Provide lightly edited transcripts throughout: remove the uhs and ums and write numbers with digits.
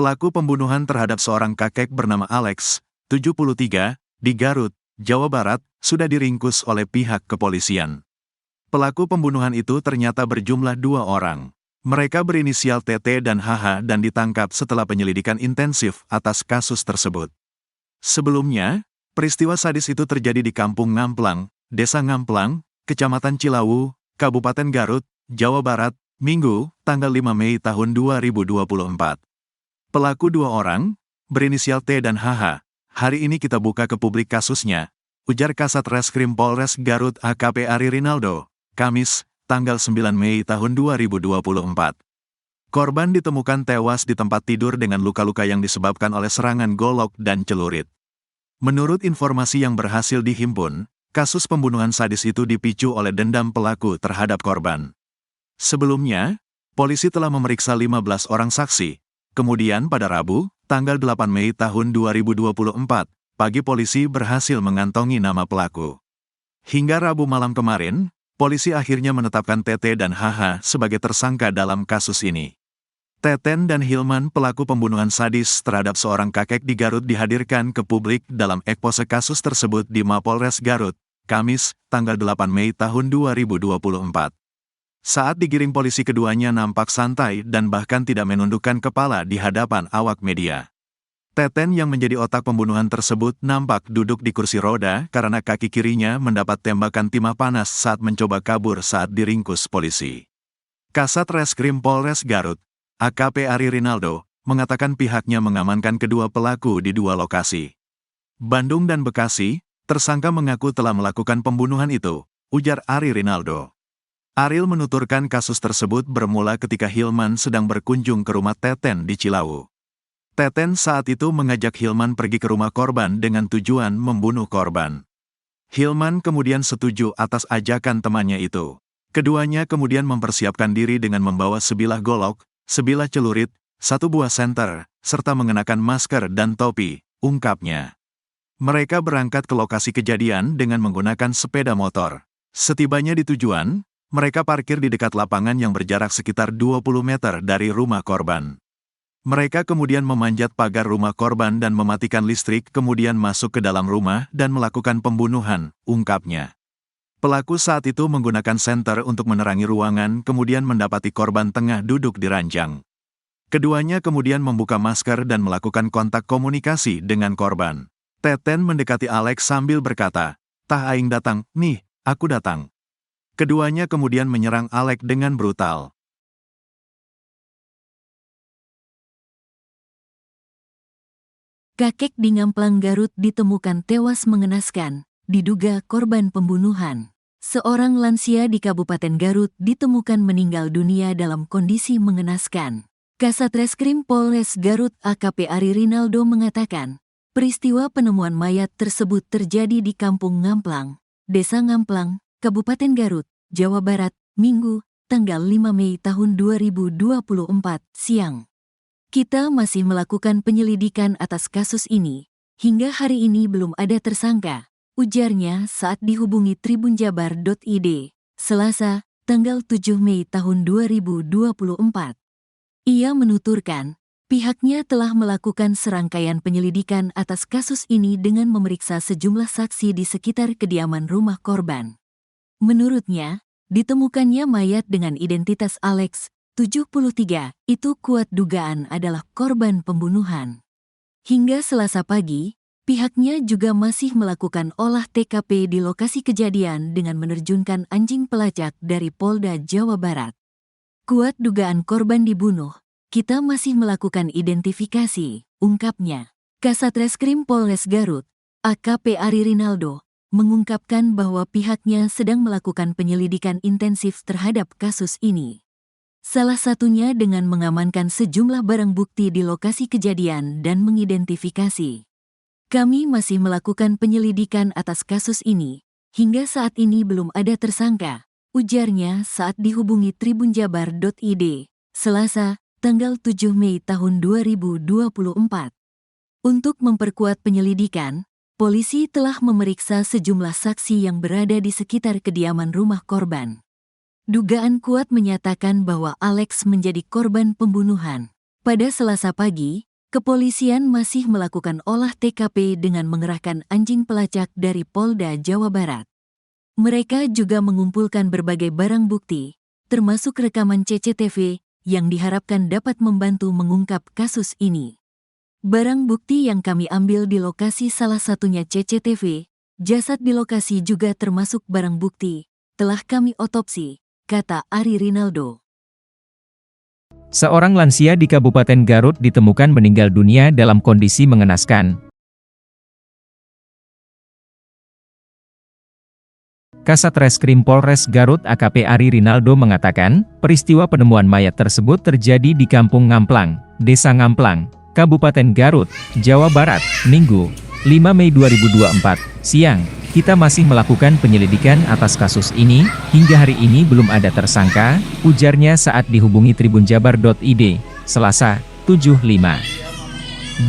Pelaku pembunuhan terhadap seorang kakek bernama Alex, 73, di Garut, Jawa Barat, sudah diringkus oleh pihak kepolisian. Pelaku pembunuhan itu ternyata berjumlah 2 orang. Mereka berinisial TT dan HH dan ditangkap setelah penyelidikan intensif atas kasus tersebut. Sebelumnya, peristiwa sadis itu terjadi di Kampung Ngamplang, Desa Ngamplang, Kecamatan Cilawu, Kabupaten Garut, Jawa Barat, Minggu, tanggal 5 Mei tahun 2024. Pelaku 2 orang, berinisial T dan HH, hari ini kita buka ke publik kasusnya, ujar Kasat Reskrim Polres Garut AKP Ari Rinaldo, Kamis, tanggal 9 Mei tahun 2024. Korban ditemukan tewas di tempat tidur dengan luka-luka yang disebabkan oleh serangan golok dan celurit. Menurut informasi yang berhasil dihimpun, kasus pembunuhan sadis itu dipicu oleh dendam pelaku terhadap korban. Sebelumnya, polisi telah memeriksa 15 orang saksi. Kemudian pada Rabu, tanggal 8 Mei tahun 2024, pagi polisi berhasil mengantongi nama pelaku. Hingga Rabu malam kemarin, polisi akhirnya menetapkan TT dan HH sebagai tersangka dalam kasus ini. Teten dan Hilman, pelaku pembunuhan sadis terhadap seorang kakek di Garut, dihadirkan ke publik dalam ekpose kasus tersebut di Mapolres Garut, Kamis, tanggal 8 Mei tahun 2024. Saat digiring polisi, keduanya nampak santai dan bahkan tidak menundukkan kepala di hadapan awak media. Teten yang menjadi otak pembunuhan tersebut nampak duduk di kursi roda karena kaki kirinya mendapat tembakan timah panas saat mencoba kabur saat diringkus polisi. Kasat Reskrim Polres Garut, AKP Ari Rinaldo, mengatakan pihaknya mengamankan kedua pelaku di 2 lokasi. Bandung dan Bekasi, tersangka mengaku telah melakukan pembunuhan itu, ujar Ari Rinaldo. Aril menuturkan kasus tersebut bermula ketika Hilman sedang berkunjung ke rumah Teten di Cilawu. Teten saat itu mengajak Hilman pergi ke rumah korban dengan tujuan membunuh korban. Hilman kemudian setuju atas ajakan temannya itu. Keduanya kemudian mempersiapkan diri dengan membawa sebilah golok, sebilah celurit, 1 buah senter, serta mengenakan masker dan topi, ungkapnya. Mereka berangkat ke lokasi kejadian dengan menggunakan sepeda motor. Setibanya di tujuan, mereka parkir di dekat lapangan yang berjarak sekitar 20 meter dari rumah korban. Mereka kemudian memanjat pagar rumah korban dan mematikan listrik, kemudian masuk ke dalam rumah dan melakukan pembunuhan, ungkapnya. Pelaku saat itu menggunakan senter untuk menerangi ruangan, kemudian mendapati korban tengah duduk di ranjang. Keduanya kemudian membuka masker dan melakukan kontak komunikasi dengan korban. Teten mendekati Alex sambil berkata, "Tah aing datang, nih, aku datang." Keduanya kemudian menyerang Alex dengan brutal. Kakek di Ngamplang, Garut ditemukan tewas mengenaskan, diduga korban pembunuhan. Seorang lansia di Kabupaten Garut ditemukan meninggal dunia dalam kondisi mengenaskan. Kasat Reskrim Polres Garut AKP Ari Rinaldo mengatakan, peristiwa penemuan mayat tersebut terjadi di Kampung Ngamplang, Desa Ngamplang, Kabupaten Garut, Jawa Barat, Minggu, tanggal 5 Mei tahun 2024, siang. Kita masih melakukan penyelidikan atas kasus ini. Hingga hari ini belum ada tersangka, ujarnya saat dihubungi tribunjabar.id, Selasa, tanggal 7 Mei tahun 2024. Ia menuturkan, pihaknya telah melakukan serangkaian penyelidikan atas kasus ini dengan memeriksa sejumlah saksi di sekitar kediaman rumah korban. Menurutnya, ditemukannya mayat dengan identitas Alex, 73, itu kuat dugaan adalah korban pembunuhan. Hingga Selasa pagi, pihaknya juga masih melakukan olah TKP di lokasi kejadian dengan menerjunkan anjing pelacak dari Polda Jawa Barat. Kuat dugaan korban dibunuh, kita masih melakukan identifikasi, ungkapnya. Kasat Reskrim Polres Garut, AKP Ari Rinaldo, mengungkapkan bahwa pihaknya sedang melakukan penyelidikan intensif terhadap kasus ini. Salah satunya dengan mengamankan sejumlah barang bukti di lokasi kejadian dan mengidentifikasi. Kami masih melakukan penyelidikan atas kasus ini. Hingga saat ini belum ada tersangka, ujarnya saat dihubungi tribunjabar.id, Selasa, tanggal 7 Mei tahun 2024. Untuk memperkuat penyelidikan, polisi telah memeriksa sejumlah saksi yang berada di sekitar kediaman rumah korban. Dugaan kuat menyatakan bahwa Alex menjadi korban pembunuhan. Pada Selasa pagi, Kepolisian masih melakukan olah TKP dengan mengerahkan anjing pelacak dari Polda Jawa Barat. Mereka juga mengumpulkan berbagai barang bukti, termasuk rekaman CCTV yang diharapkan dapat membantu mengungkap kasus ini. Barang bukti yang kami ambil di lokasi salah satunya CCTV, jasad di lokasi juga termasuk barang bukti, telah kami otopsi, kata Ari Rinaldo. Seorang lansia di Kabupaten Garut ditemukan meninggal dunia dalam kondisi mengenaskan. Kasat Reskrim Polres Garut AKP Ari Rinaldo mengatakan, peristiwa penemuan mayat tersebut terjadi di Kampung Ngamplang, Desa Ngamplang, Kabupaten Garut, Jawa Barat, Minggu, 5 Mei 2024, siang. Kita masih melakukan penyelidikan atas kasus ini, hingga hari ini belum ada tersangka, ujarnya saat dihubungi tribunjabar.id, Selasa, 7 Mei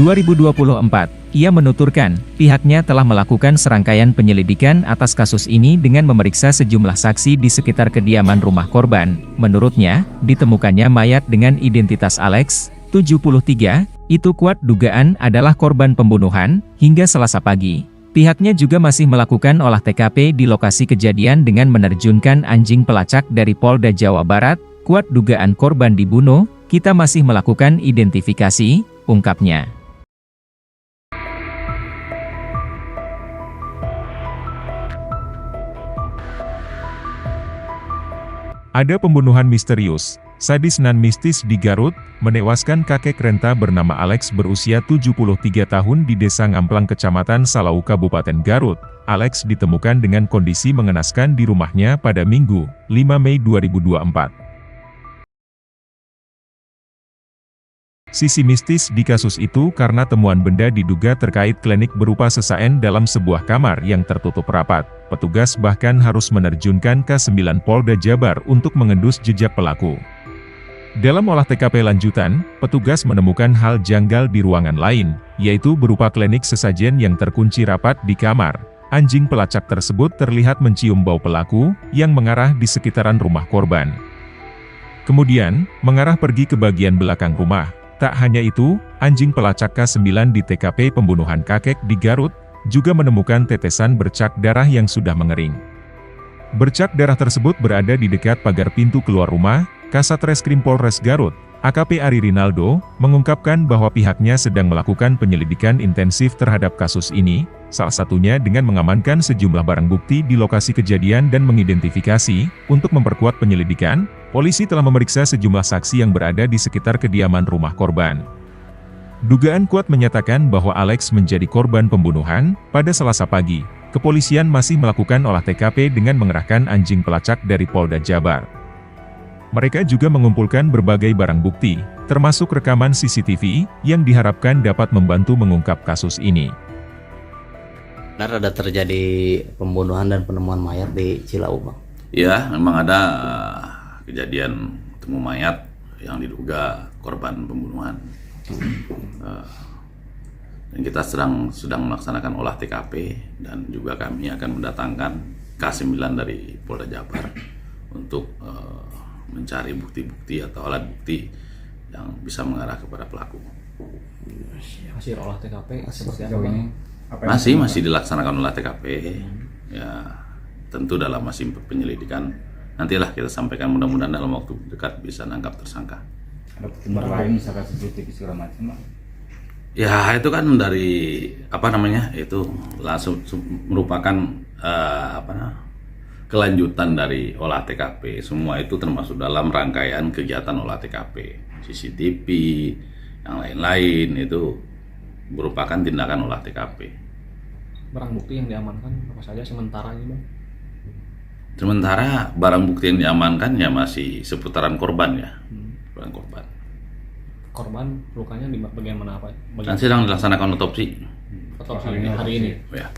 2024. Ia menuturkan, pihaknya telah melakukan serangkaian penyelidikan atas kasus ini dengan memeriksa sejumlah saksi di sekitar kediaman rumah korban. Menurutnya, ditemukannya mayat dengan identitas Alex, 73, itu kuat dugaan adalah korban pembunuhan, hingga Selasa pagi. Pihaknya juga masih melakukan olah TKP di lokasi kejadian dengan menerjunkan anjing pelacak dari Polda Jawa Barat, kuat dugaan korban dibunuh, kita masih melakukan identifikasi, ungkapnya. Ada pembunuhan misterius, sadis nan mistis di Garut, menewaskan kakek renta bernama Alex berusia 73 tahun di Desa Ngamplang Kecamatan Salau Kabupaten Garut. Alex ditemukan dengan kondisi mengenaskan di rumahnya pada Minggu, 5 Mei 2024. Sisi mistis di kasus itu karena temuan benda diduga terkait klinik berupa sesajen dalam sebuah kamar yang tertutup rapat. Petugas bahkan harus menerjunkan K9 Polda Jabar untuk mengendus jejak pelaku. Dalam olah TKP lanjutan, petugas menemukan hal janggal di ruangan lain, yaitu berupa klinik sesajen yang terkunci rapat di kamar. Anjing pelacak tersebut terlihat mencium bau pelaku, yang mengarah di sekitaran rumah korban. Kemudian, mengarah pergi ke bagian belakang rumah. Tak hanya itu, anjing pelacak K9 di TKP pembunuhan kakek di Garut, juga menemukan tetesan bercak darah yang sudah mengering. Bercak darah tersebut berada di dekat pagar pintu keluar rumah. Kasat Reskrim Polres Garut, AKP Ari Rinaldo, mengungkapkan bahwa pihaknya sedang melakukan penyelidikan intensif terhadap kasus ini, salah satunya dengan mengamankan sejumlah barang bukti di lokasi kejadian dan mengidentifikasi. Untuk memperkuat penyelidikan, polisi telah memeriksa sejumlah saksi yang berada di sekitar kediaman rumah korban. Dugaan kuat menyatakan bahwa Alex menjadi korban pembunuhan. Pada Selasa pagi, kepolisian masih melakukan olah TKP dengan mengerahkan anjing pelacak dari Polda Jabar. Mereka juga mengumpulkan berbagai barang bukti, termasuk rekaman CCTV, yang diharapkan dapat membantu mengungkap kasus ini. Benar ada terjadi pembunuhan dan penemuan mayat di Cilau, Bang? Ya, memang ada kejadian temu mayat yang diduga korban pembunuhan. Dan kita sedang melaksanakan olah TKP, dan juga kami akan mendatangkan K9 dari Polda Jabar untuk mencari bukti-bukti atau alat bukti yang bisa mengarah kepada pelaku. Hasil olah TKP seperti apa ini? Masih dilaksanakan olah TKP. Ya, tentu dalam masih penyelidikan. Nantilah kita sampaikan, mudah-mudahan dalam waktu dekat bisa nangkap tersangka. Ada pertimbangan lain misalkan CCTV segala macam, Bang? Ya, itu kan dari itu langsung merupakan kelanjutan dari olah TKP. Semua itu termasuk dalam rangkaian kegiatan olah TKP. CCTV, yang lain-lain itu merupakan tindakan olah TKP. Barang bukti yang diamankan apa saja sementara ini, Bang? Sementara barang bukti yang diamankan ya masih seputaran korban ya. Korban. Korban lukanya di bagian mana apa? Dan sedang dilaksanakan otopsi. Otopsi hari ini. Ya.